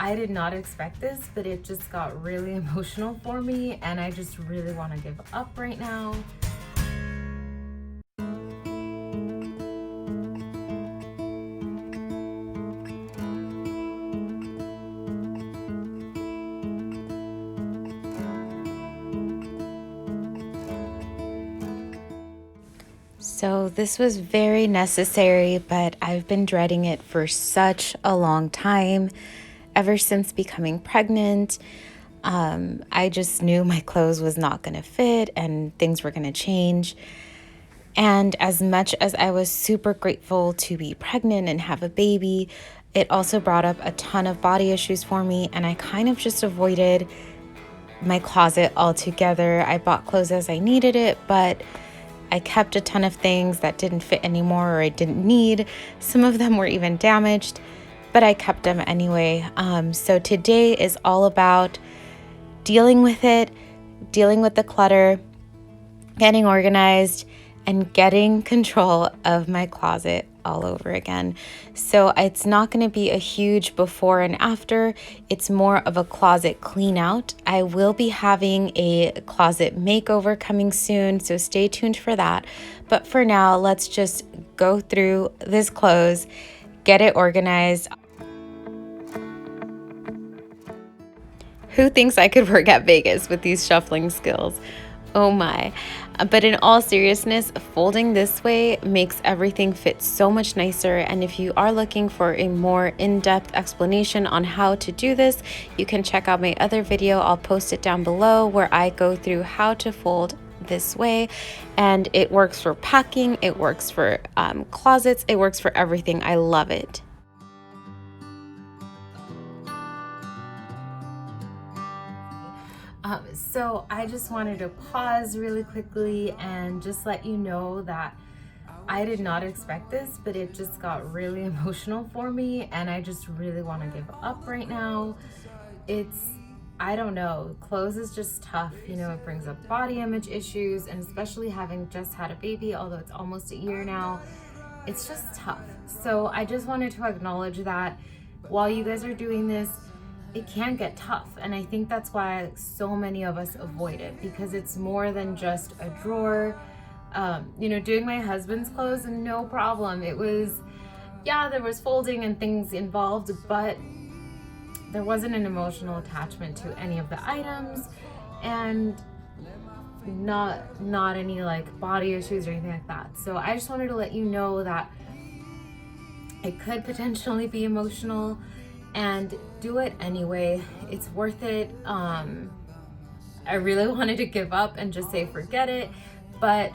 I did not expect this, but it just got really emotional for me, and I just really want to give up right now. So this was very necessary, but I've been dreading it for such a long time, ever since becoming pregnant. I just knew my clothes was not going to fit and things were going to change. And as much as I was super grateful to be pregnant and have a baby, it also brought up a ton of body issues for me, and I kind of just avoided my closet altogether. I bought clothes as I needed it, but I kept a ton of things that didn't fit anymore or I didn't need. Some of them were even damaged, but I kept them anyway. So today is all about dealing with it, dealing with the clutter, getting organized, and getting control of my closet all over again. So it's not going to be a huge before and after. It's more of a closet clean out. I will be having a closet makeover coming soon, so stay tuned for that. But for now, let's just go through this clothes, get it organized. Who thinks I could work at Vegas with these shuffling skills? Oh my. But in all seriousness, folding this way makes everything fit so much nicer. And if you are looking for a more in-depth explanation on how to do this, you can check out my other video. I'll post it down below where I go through how to fold this way. And it works for packing, it works for closets, it works for everything. I love it. So I just wanted to pause really quickly and just let you know that I did not expect this, but it just got really emotional for me, and I just really want to give up right now. I don't know, clothes is just tough. You know, it brings up body image issues, and especially having just had a baby, although it's almost a year now, it's just tough. So I just wanted to acknowledge that while you guys are doing this, it can get tough, and I think that's why so many of us avoid it, because it's more than just a drawer. Doing my husband's clothes, no problem. It was, yeah, there was folding and things involved, but there wasn't an emotional attachment to any of the items, and not any like body issues or anything like that. So I just wanted to let you know that it could potentially be emotional, and do it anyway. It's worth it. I really wanted to give up and just say forget it, but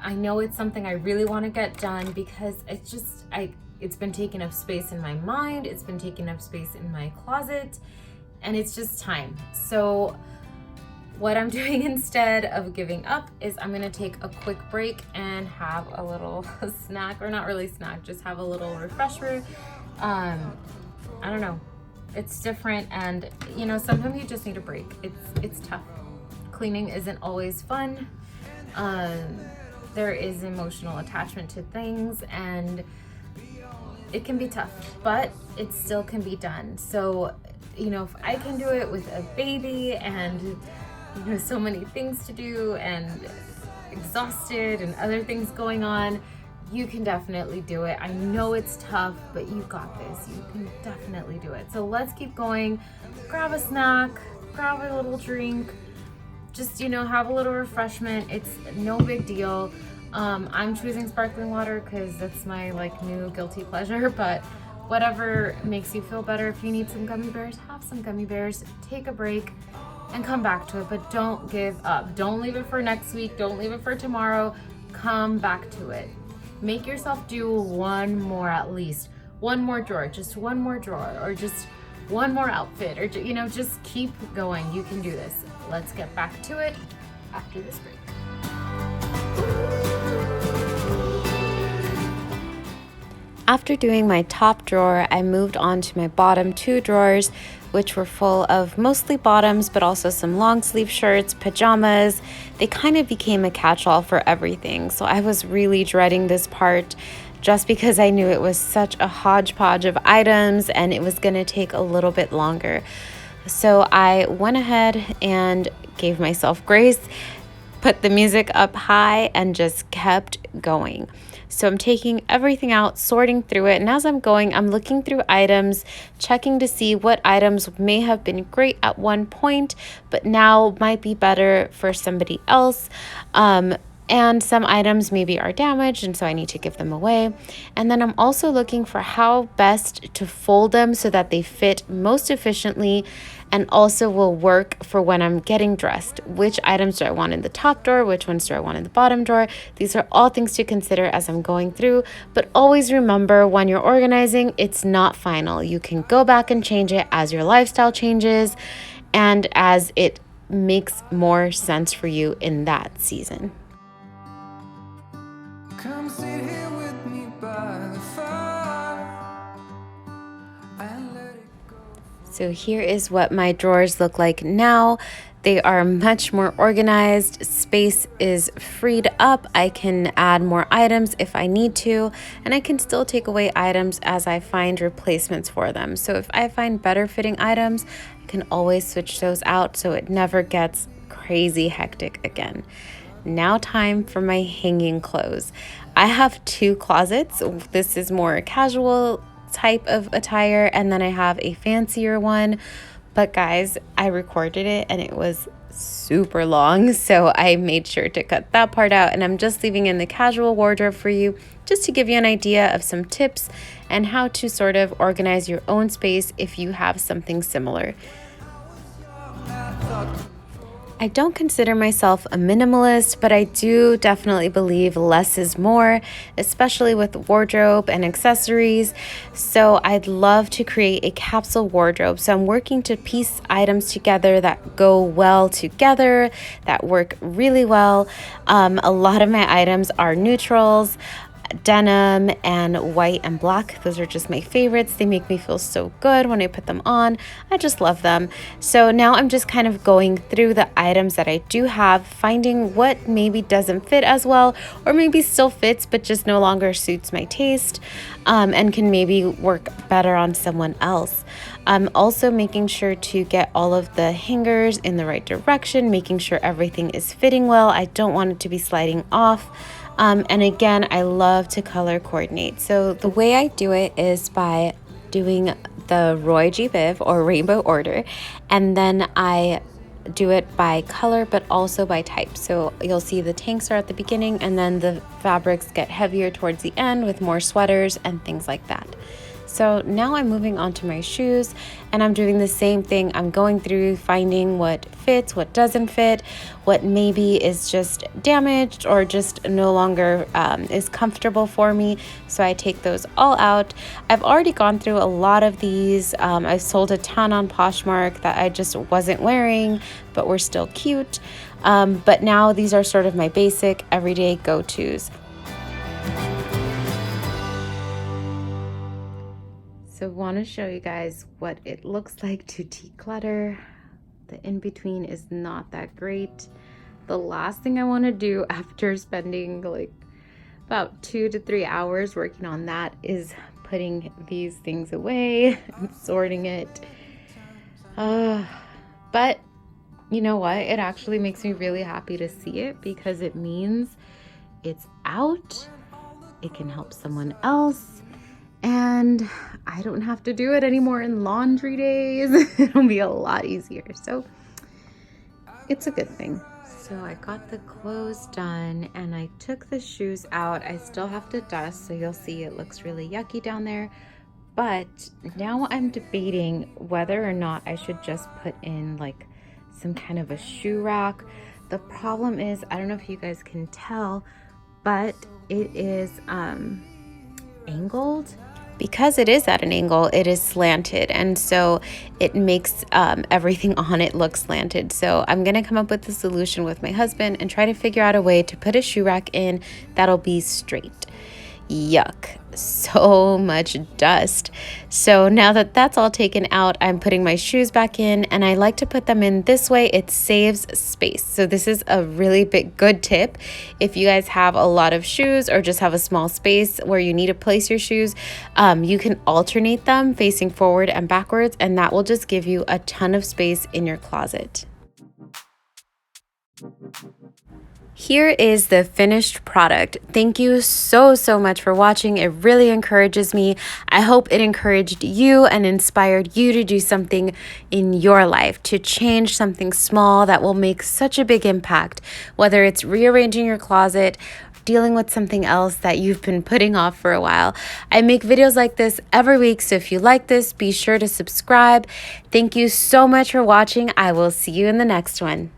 I know it's something I really want to get done, because it's been taking up space in my mind, it's been taking up space in my closet, and it's just time. So what I'm doing instead of giving up is I'm gonna take a quick break and have a little snack, or not really snack, just have a little refresher. I don't know, it's different, and sometimes you just need a break. It's tough. Cleaning isn't always fun. There is emotional attachment to things, and it can be tough, but it still can be done. So if I can do it with a baby and so many things to do and exhausted and other things going on, you can definitely do it. I know it's tough, but you got this. You can definitely do it. So let's keep going. Grab a snack, grab a little drink, just, have a little refreshment. It's no big deal. I'm choosing sparkling water because that's my new guilty pleasure, but whatever makes you feel better. If you need some gummy bears, have some gummy bears. Take a break and come back to it, but don't give up. Don't leave it for next week. Don't leave it for tomorrow. Come back to it. Make yourself do one more, at least one more drawer, just one more drawer, or just one more outfit, or just keep going. You can do this. Let's get back to it after this break. After doing my top drawer, I moved on to my bottom two drawers, which were full of mostly bottoms, but also some long sleeve shirts, pajamas. They kind of became a catch-all for everything. So I was really dreading this part, just because I knew it was such a hodgepodge of items and it was going to take a little bit longer. So I went ahead and gave myself grace, put the music up high, and just kept going. So I'm taking everything out, sorting through it, and as I'm going, I'm looking through items, checking to see what items may have been great at one point, but now might be better for somebody else. And some items maybe are damaged, and so I need to give them away. And then I'm also looking for how best to fold them so that they fit most efficiently and also will work for when I'm getting dressed. Which items do I want in the top drawer? Which ones do I want in the bottom drawer? These are all things to consider as I'm going through, but always remember when you're organizing, it's not final. You can go back and change it as your lifestyle changes and as it makes more sense for you in that season. Come sit here with me by the fire and let it go. So here is what my drawers look like now. They are much more organized. Space is freed up. I can add more items if I need to, and I can still take away items as I find replacements for them. So if I find better fitting items, I can always switch those out so it never gets crazy hectic again. Now time for my hanging clothes. I have 2 closets. This is more casual type of attire, and then I have a fancier one. But guys, I recorded it and it was super long, so I made sure to cut that part out, and I'm just leaving in the casual wardrobe for you just to give you an idea of some tips and how to sort of organize your own space if you have something similar. I don't consider myself a minimalist, but I do definitely believe less is more, especially with wardrobe and accessories. So I'd love to create a capsule wardrobe. So I'm working to piece items together that go well together, that work really well. A lot of my items are neutrals, denim, and white and black. Those are just my favorites. They make me feel so good when I put them on. I just love them. So now I'm just kind of going through the items that I do have, finding what maybe doesn't fit as well, or maybe still fits but just no longer suits my taste, and can maybe work better on someone else. I'm also making sure to get all of the hangers in the right direction, making sure everything is fitting well. I don't want it to be sliding off. And again, I love to color coordinate. So the way I do it is by doing the Roy G. Biv or rainbow order, and then I do it by color but also by type. So you'll see the tanks are at the beginning, and then the fabrics get heavier towards the end with more sweaters and things like that. So now I'm moving on to my shoes, and I'm doing the same thing. I'm going through finding what fits, what doesn't fit, what maybe is just damaged or just no longer is comfortable for me. So I take those all out. I've already gone through a lot of these. I've sold a ton on Poshmark that I just wasn't wearing, but were still cute. But now these are sort of my basic everyday go-tos. So I want to show you guys what it looks like to declutter. The in-between is not that great. The last thing I want to do after spending like about 2 to 3 hours working on that is putting these things away and sorting it. But you know what? It actually makes me really happy to see it because it means it's out. It can help someone else. And I don't have to do it anymore in laundry days. It'll be a lot easier. So it's a good thing. So I got the clothes done and I took the shoes out. I still have to dust, so you'll see it looks really yucky down there. But now I'm debating whether or not I should just put in like some kind of a shoe rack. The problem is, I don't know if you guys can tell, but it is angled. Because it is at an angle, it is slanted, and so it makes everything on it look slanted. So I'm gonna come up with a solution with my husband and try to figure out a way to put a shoe rack in that'll be straight. Yuck, so much dust. So now that that's all taken out, I'm putting my shoes back in, and I like to put them in this way. It saves space. So this is a really good tip. If you guys have a lot of shoes or just have a small space where you need to place your shoes, you can alternate them facing forward and backwards, and that will just give you a ton of space in your closet. Here is the finished product. Thank you so much for watching. It really encourages me. I hope it encouraged you and inspired you to do something in your life, to change something small that will make such a big impact, whether it's rearranging your closet, dealing with something else that you've been putting off for a while. I make videos like this every week, so if you like this, be sure to subscribe. Thank you so much for watching. I will see you in the next one.